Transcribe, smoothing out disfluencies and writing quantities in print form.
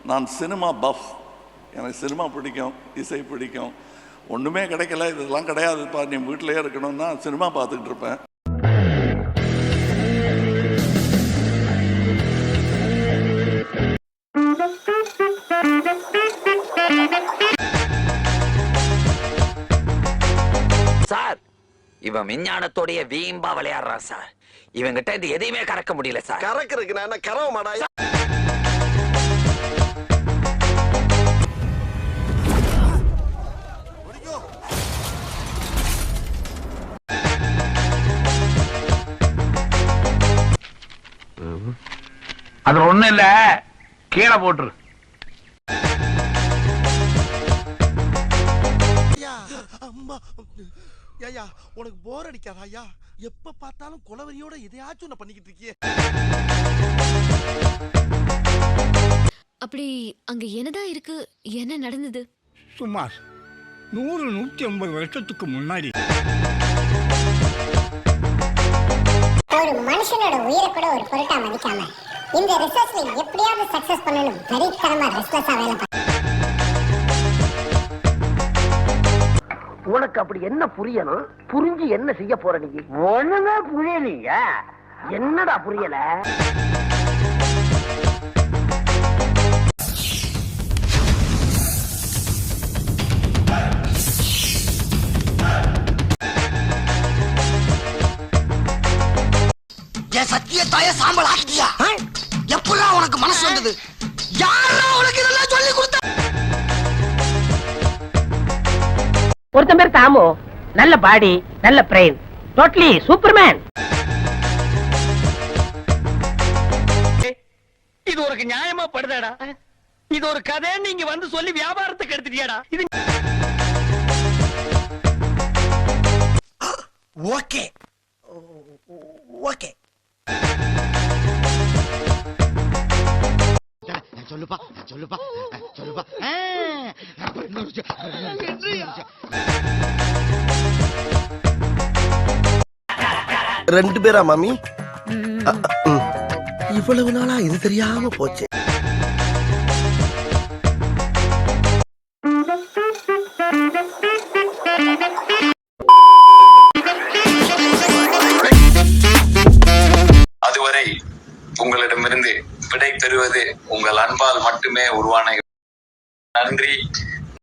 நான் cinema puff. எனக்கு cinema பிடிக்கும், இசை பிடிக்கும். ஒன்றுமே கிடைக்கல, இதெல்லாம் கிடையாதுப்பா, நீ வீட்டிலேயே இருக்கணும்னா சினிமா பார்த்துக்கிட்டு இருப்பேன். சார், இவன் விஞ்ஞானத்தோடைய வீம்பா விளையாடுறான் சார். இவங்கிட்ட இது எதையுமே கறக்க முடியல சார். கறக்கிறதுக்கு நான் என்ன கறவ மாடா? அது ஒண்ணு இல்ல, கீழே போட்டுரு. ஐயா, உனக்கு போர் அடிக்காதா ஐயா? எப்ப பார்த்தாலும் குலவரியோட எதையாச்சும் ஒண்ணு பண்ணிக்கிட்டு இருக்கியே. அப்படி அங்க என்னதான் இருக்கு? என்ன நடந்தது? சுமார் 100-150 வருஷத்துக்கு முன்னாடி ஒரு மனுஷனோட உயிரை கூட ஒரு பொருட்டா மதிக்காம இந்த ரிசர்ச்ல எப்படியாவது சக்சஸ் பண்ணணும் வெறித்தனமா ரெஸ்ட்லெஸ்ஸா வேலை பார்க்க. உனக்கு அப்படி என்ன புரியணும்? புரிஞ்சு என்ன செய்ய போற நீ? ஒண்ணுமே புரியலீங்க. என்னடா புரியல? என் சத்தியத்தாய சாம்பல் ஆக்கிட்டியா? எப்பெல்லாம் உனக்கு மனசு வந்தது? யாரெல்லாம் உனக்கு இதெல்லாம் சொல்லி கொடுத்த? ஒருத்தன் பேர் தாமு, நல்ல பாடி, நல்ல பிரெயின், டோட்டலி சூப்பர்மேன். இது ஒரு நியாயமா படுதாடா? இது ஒரு கதை நீங்க வந்து சொல்லி வியாபாரத்துக்கு எடுத்துட்டியாடா? இது ஓகே ஓகே சொல்லுப்பா சொல்லுப்பா சொல்லுப்பா. ரெண்டு பேரா மாமி? இவ்வளவு நாளா இது தெரியாம போச்சு. அதுவரை உங்களிடமிருந்து விடை பெறுவது உங்கள் அன்பால் மட்டுமே உருவான. நன்றி.